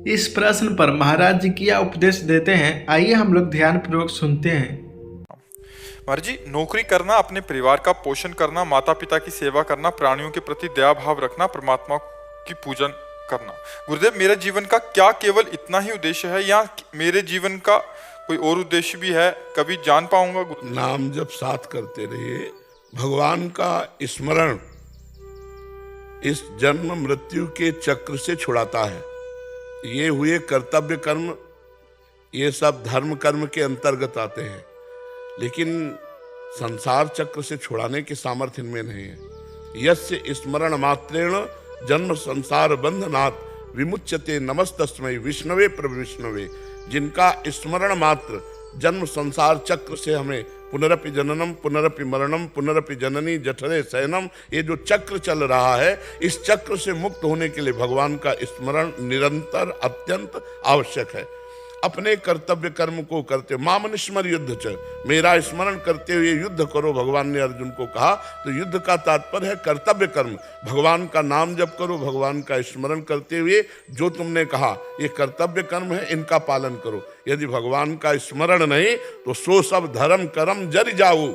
इस प्रश्न पर महाराज जी क्या उपदेश देते हैं, आइए हम लोग ध्यान पूर्वक सुनते हैं। महाराज जी, नौकरी करना, अपने परिवार का पोषण करना, माता पिता की सेवा करना, प्राणियों के प्रति दया भाव रखना, परमात्मा की पूजन करना। गुरुदेव, मेरे जीवन का क्या केवल इतना ही उद्देश्य है या मेरे जीवन का कोई और उद्देश्य भी है? कभी जान पाऊंगा? नाम जब साथ करते रहिए, भगवान का स्मरण इस जन्म मृत्यु के चक्र से छुड़ाता है। ये हुए कर्तव्य कर्म, ये सब धर्म कर्म के अंतर्गत आते हैं, लेकिन संसार चक्र से छुड़ाने की सामर्थ्य इनमें नहीं है। यस्य स्मरण मात्रेण जन्म संसार बंधनात् विमुच्यते नमस्तस्मै विष्णवे प्रविष्णवे। जिनका स्मरण मात्र जन्म संसार चक्र से हमें पुनरपि जननम पुनरपि मरणम पुनरपि जननी जठरे शयनम, ये जो चक्र चल रहा है, इस चक्र से मुक्त होने के लिए भगवान का स्मरण निरंतर अत्यंत आवश्यक है। अपने कर्तव्य कर्म को करते, मामनिस्मर युद्ध च, मेरा स्मरण करते हुए युद्ध करो, भगवान ने अर्जुन को कहा। तो युद्ध का तात्पर्य है कर्तव्य कर्म। भगवान का नाम जप करो, भगवान का स्मरण करते हुए जो तुमने कहा ये कर्तव्य कर्म है, इनका पालन करो। यदि भगवान का स्मरण नहीं तो सो सब धर्म कर्म जरि जाऊ,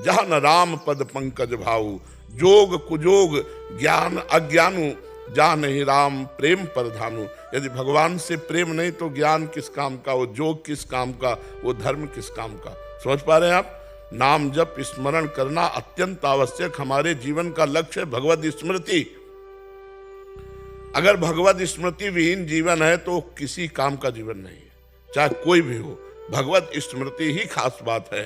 जहाँ न राम पद पंकज भाऊ। जोग कुजोग ज्ञान अज्ञानु, जा नहीं राम प्रेम परधानु। यदि भगवान से प्रेम नहीं तो ज्ञान किस काम का, वो जोग किस काम का, वो धर्म किस काम का। समझ पा रहे हैं आप? नाम जप स्मरण करना अत्यंत आवश्यक हमारे जीवन का लक्ष्य है। भगवत स्मृति, अगर भगवत स्मृति विहीन जीवन है तो किसी काम का जीवन नहीं है, चाहे कोई भी हो। भगवत स्मृति ही खास बात है।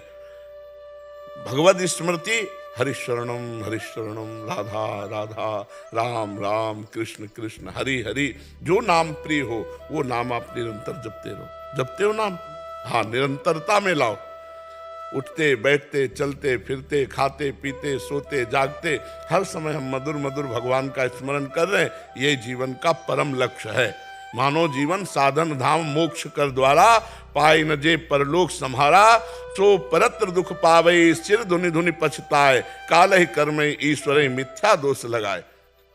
भगवत स्मृति हरिशरणम हरिशरणम, राधा राधा, राम राम, कृष्ण कृष्ण, हरि हरि। जो नाम प्रिय हो वो नाम आप निरंतर जपते रहो। जपते हो नाम? हाँ, निरंतरता में लाओ। उठते बैठते चलते फिरते खाते पीते सोते जागते हर समय हम मधुर मधुर भगवान का स्मरण कर रहे हैं। ये जीवन का परम लक्ष्य है। मानो जीवन साधन धाम मोक्ष कर द्वारा, पाए न जे परलोक सम्हारा। सो परत्र दुख पावे, सिर धुनि धुनि पछताए, काल ही कर्म ईश्वर मिथ्या दोष लगाए।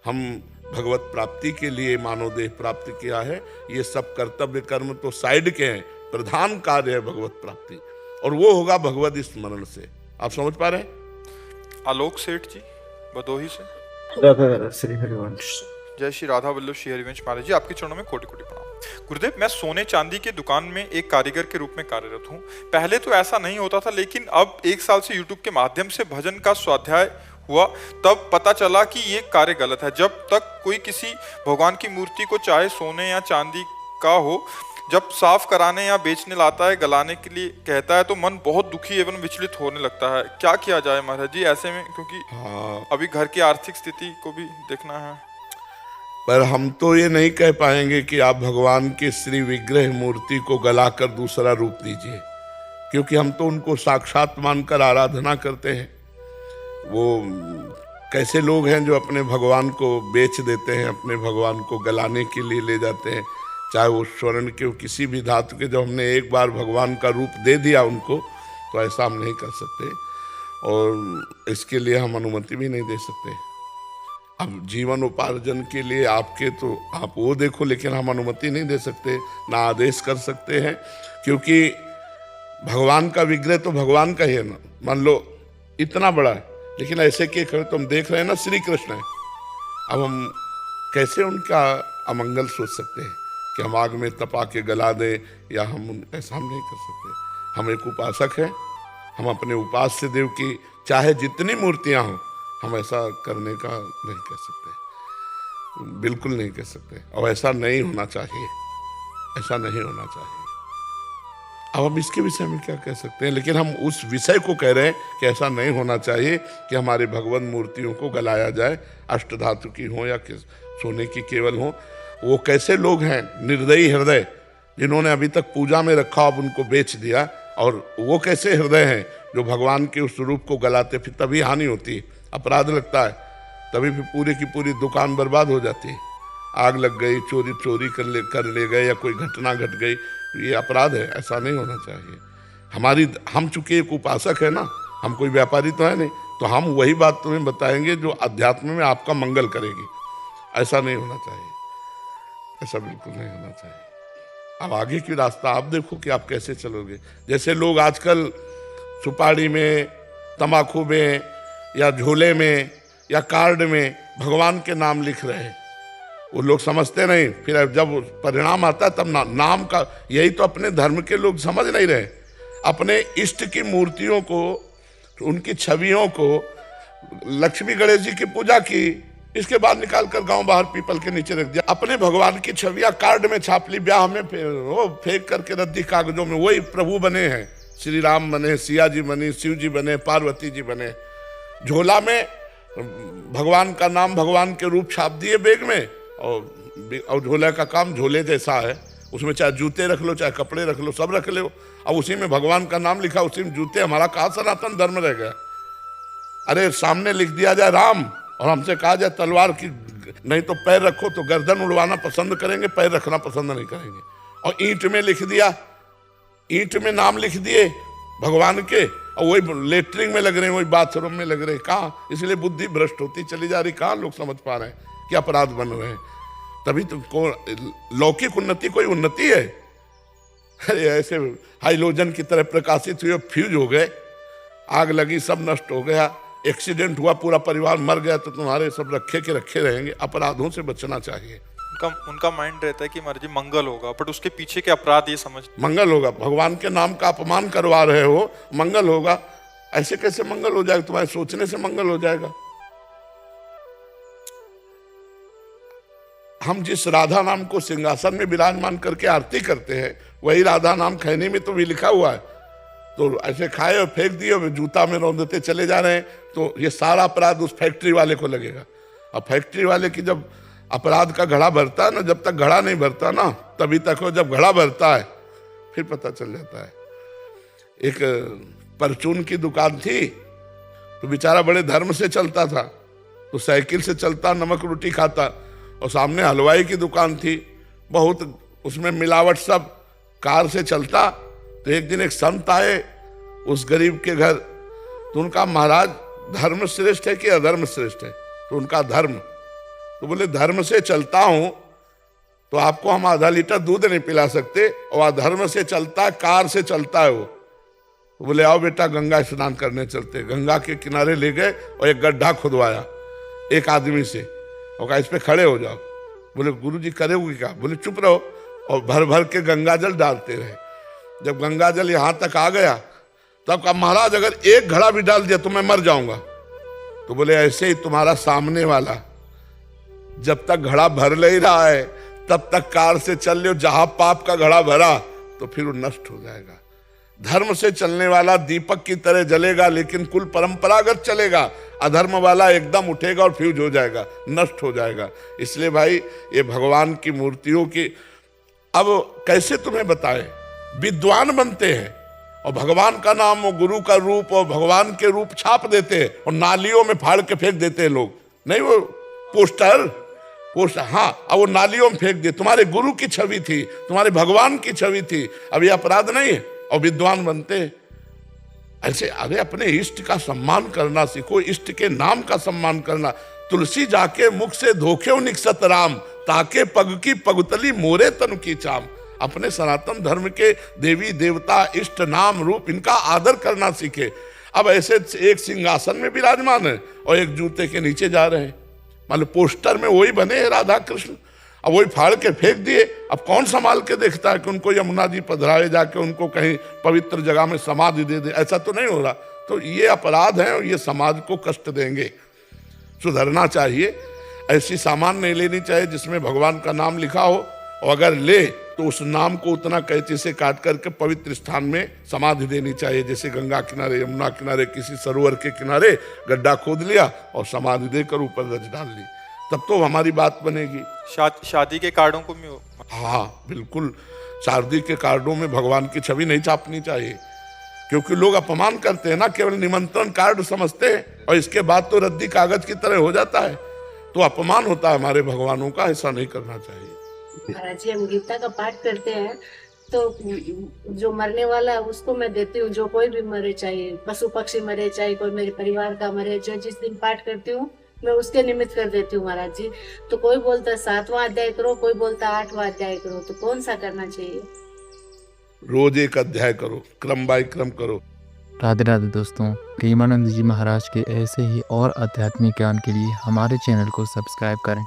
हम भगवत प्राप्ति के लिए मानव देह प्राप्ति किया है। ये सब कर्तव्य कर्म तो साइड के हैं, प्रधान कार्य है भगवत प्राप्ति, और वो होगा भगवत स्मरण से। आप समझ पा रहे हैं? आलोक सेठ जी, भदोही से। राधा श्री हरिवंश। जय श्री राधा वल्लभ श्री हरिवंश। महाराज जी, आपके चरणों में कोटि कोटि प्रणाम। गुरुदेव, मैं सोने चांदी की दुकान में एक कारीगर के रूप में कार्यरत हूँ। पहले तो ऐसा नहीं होता था, लेकिन अब 1 साल से यूट्यूब के माध्यम से भजन का स्वाध्याय हुआ, तब पता चला कि ये कार्य गलत है। जब तक कोई किसी भगवान की मूर्ति को, चाहे सोने या चांदी का हो, जब साफ कराने या बेचने लाता है, गलाने के लिए कहता है, तो मन बहुत दुखी एवं विचलित होने लगता है। क्या किया जाए महाराज जी ऐसे में? क्योंकि अभी घर की आर्थिक स्थिति को भी देखना है। पर हम तो ये नहीं कह पाएंगे कि आप भगवान के श्री विग्रह मूर्ति को गलाकर दूसरा रूप दीजिए, क्योंकि हम तो उनको साक्षात मानकर आराधना करते हैं। वो कैसे लोग हैं जो अपने भगवान को बेच देते हैं, अपने भगवान को गलाने के लिए ले जाते हैं, चाहे वो स्वर्ण के किसी भी धातु के। जब हमने एक बार भगवान का रूप दे दिया उनको, तो ऐसा हम नहीं कर सकते, और इसके लिए हम अनुमति भी नहीं दे सकते। अब जीवन उपार्जन के लिए आपके, तो आप वो देखो, लेकिन हम अनुमति नहीं दे सकते, ना आदेश कर सकते हैं, क्योंकि भगवान का विग्रह तो भगवान का ही है ना। मान लो इतना बड़ा है, लेकिन ऐसे के खड़े तो हम देख रहे हैं ना, श्री कृष्ण है। अब हम कैसे उनका अमंगल सोच सकते हैं कि हम आग में तपा के गला दें, या ऐसा हम नहीं कर सकते। हम एक उपासक हैं, हम अपने उपास्य देव की चाहे जितनी मूर्तियां हों, हम ऐसा करने का नहीं कह सकते, बिल्कुल नहीं कह सकते, और ऐसा नहीं होना चाहिए, ऐसा नहीं होना चाहिए। अब हम इसके विषय में क्या कह सकते हैं, लेकिन हम उस विषय को कह रहे हैं कि ऐसा नहीं होना चाहिए कि हमारे भगवान मूर्तियों को गलाया जाए, अष्टधातु की हो या सोने की केवल हो। वो कैसे लोग हैं निर्दयी हृदय, जिन्होंने अभी तक पूजा में रखा, अब उनको बेच दिया। और वो कैसे हृदय हैं जो भगवान के उस रूप को गलाते, फिर तभी हानि होती है, अपराध लगता है, तभी फिर पूरी की पूरी दुकान बर्बाद हो जाती है। आग लग गई, चोरी कर ले गए, या कोई घटना घट गई, ये अपराध है, ऐसा नहीं होना चाहिए। हम चूंकि एक उपासक है ना, हम कोई व्यापारी तो है नहीं, तो हम वही बात तुम्हें बताएंगे जो अध्यात्म में आपका मंगल करेगी। ऐसा नहीं होना चाहिए। ऐसा बिल्कुल नहीं होना चाहिए। अब आगे की रास्ता आप देखो कि आप कैसे चलोगे। जैसे लोग आजकल सुपारी में, तम्बाकू में, या झोले में, या कार्ड में भगवान के नाम लिख रहे हैं, वो लोग समझते नहीं। फिर जब परिणाम आता है तब नाम का, यही तो अपने धर्म के लोग समझ नहीं रहे। अपने इष्ट की मूर्तियों को, उनकी छवियों को, लक्ष्मी गणेश जी की पूजा की, इसके बाद निकाल कर गांव बाहर पीपल के नीचे रख दिया। अपने भगवान की छवियां कार्ड में छाप ली, ब्याह में वो फेंक करके रद्दी कागजों में वही प्रभु बने हैं। श्री राम बने, सिया जी बने, शिव जी बने, पार्वती जी बने। झोला में भगवान का नाम, भगवान के रूप छाप दिए बैग में, और झोले का काम झोले जैसा है, उसमें चाहे जूते रख लो, चाहे कपड़े रख लो, सब रख लो। अब उसी में भगवान का नाम लिखा, उसी में जूते। हमारा कहाँ सनातन धर्म रह गया? अरे सामने लिख दिया जाए राम और हमसे कहा जाए तलवार की नहीं तो पैर रखो, तो गर्दन उड़वाना पसंद करेंगे, पैर रखना पसंद नहीं करेंगे। और ईंट में लिख दिया, ईंट में नाम लिख दिए भगवान के, और वही लेटरिंग में लग रहे हैं, वही बाथरूम में लग रहे हैं। कहाँ? इसलिए बुद्धि भ्रष्ट होती चली जा रही। कहाँ लोग समझ पा रहे हैं कि अपराध बन रहे हैं? तभी तो लौकिक उन्नति कोई उन्नति है? अरे ऐसे हाइलोजन की तरह प्रकाशित हुए, फ्यूज हो गए, आग लगी, सब नष्ट हो गया, एक्सीडेंट हुआ, पूरा परिवार मर गया, तो तुम्हारे सब रखे के रखे रहेंगे। अपराधों से बचना चाहिए। उनका माइंड रहता है कि महाराज जी मंगल होगा, बट उसके पीछे के अपराध ये समझ। मंगल होगा, भगवान के नाम का अपमान करवा रहे हो, मंगल होगा। ऐसे कैसे मंगल हो जाएगा? तुम्हारे सोचने से मंगल हो जाएगा। हम जिस राधा नाम को सिंहासन में विराजमान करके आरती करते हैं, वही राधा नाम खैनी में तो भी लिखा हुआ है। तो ऐसे खाए और फेंक दिए और जूता में रौंदते चले जा रहे हैं, तो ये सारा अपराध उस फैक्ट्री वाले को लगेगा। और फैक्ट्री वाले की जब अपराध का घड़ा भरता है ना, जब तक घड़ा नहीं भरता ना तभी तक हो, जब घड़ा भरता है फिर पता चल जाता है। एक परचून की दुकान थी, तो बेचारा बड़े धर्म से चलता था, तो साइकिल से चलता, नमक रोटी खाता। और सामने हलवाई की दुकान थी, बहुत उसमें मिलावट, सब कार से चलता। तो एक दिन एक संत आए उस गरीब के घर, तो उनका महाराज धर्म श्रेष्ठ है कि अधर्म श्रेष्ठ है? तो उनका धर्म। तो बोले धर्म से चलता हूं तो आपको हम आधा लीटर दूध नहीं पिला सकते, और अधर्म से चलता है, कार से चलता है वो। तो बोले आओ बेटा गंगा स्नान करने चलते। गंगा के किनारे ले गए और एक गड्ढा खुदवाया एक आदमी से, और कहा इस पे खड़े हो जाओ। बोले गुरुजी करोगे क्या? बोले चुप रहो। और भर भर के गंगा जल डालते रहे। जब गंगा जल यहां तक आ गया, तब कहा महाराज अगर एक घड़ा भी डाल दिया तो मैं मर जाऊंगा। तो बोले ऐसे ही तुम्हारा सामने वाला जब तक घड़ा भर नहीं रहा है तब तक कार से चल लो, जहां पाप का घड़ा भरा तो फिर वो नष्ट हो जाएगा। धर्म से चलने वाला दीपक की तरह जलेगा, लेकिन कुल परंपरागत चलेगा। अधर्म वाला एकदम उठेगा और फ्यूज हो जाएगा, नष्ट हो जाएगा। इसलिए भाई ये भगवान की मूर्तियों की, अब कैसे तुम्हें बताएं, विद्वान बनते हैं और भगवान का नाम और गुरु का रूप और भगवान के रूप छाप देते हैं और नालियों में फाड़ के फेंक देते हैं लोग। नहीं वो पोस्टर, हाँ, अब वो नालियों में फेंक दिए। तुम्हारे गुरु की छवि थी, तुम्हारे भगवान की छवि थी, अब ये अपराध नहीं है? और विद्वान बनते हैं ऐसे। अरे अपने इष्ट का सम्मान करना सीखो, इष्ट के नाम का सम्मान करना। तुलसी जाके मुख से धोखे निकसत राम, ताके पग की पगतली मोरे तन की चाम। अपने सनातन धर्म के देवी देवता, इष्ट, नाम, रूप, इनका आदर करना सीखे। अब ऐसे एक सिंहासन में विराजमान है और एक जूते के नीचे जा रहे हैं। मान लो पोस्टर में वही बने हैं राधा कृष्ण, अब वही फाड़ के फेंक दिए। अब कौन संभाल के देखता है कि उनको यमुना जी पधराए, जाके उनको कहीं पवित्र जगह में समाधि दे दे? ऐसा तो नहीं हो रहा। तो ये अपराध है और ये समाज को कष्ट देंगे। सुधरना चाहिए। ऐसी सामान नहीं लेनी चाहिए जिसमें भगवान का नाम लिखा हो, और अगर ले तो उस नाम को उतना कैंची से काट करके पवित्र स्थान में समाधि देनी चाहिए। जैसे गंगा किनारे, यमुना किनारे, किसी सरोवर के किनारे गड्ढा खोद लिया और समाधि देकर ऊपर रच डाल ली, तब तो हमारी बात बनेगी। शादी के कार्डों को भी, हाँ बिल्कुल, शादी के कार्डों में भगवान की छवि नहीं छापनी चाहिए, क्योंकि लोग अपमान करते हैं ना, केवल निमंत्रण कार्ड समझते हैं और इसके बाद तो रद्दी कागज की तरह हो जाता है, तो अपमान होता है हमारे भगवानों का। ऐसा नहीं करना चाहिए। महाराज जी हम गीता का पाठ करते हैं, तो जो मरने वाला है उसको मैं देती हूँ। जो कोई भी मरे, चाहे पशु पक्षी मरे, चाहे कोई मेरे परिवार का मरे, जो जिस दिन पाठ करती हूँ मैं उसके निमित्त कर देती हूँ महाराज जी। तो कोई बोलता है 7वां अध्याय करो, कोई बोलता है 8वां अध्याय करो, तो कौन सा करना चाहिए? रोज एक अध्याय करो, क्रम बाय क्रम करो। राधे राधे दोस्तों, प्रेमानंद जी महाराज के ऐसे ही और आध्यात्मिक ज्ञान के लिए हमारे चैनल को सब्सक्राइब करें।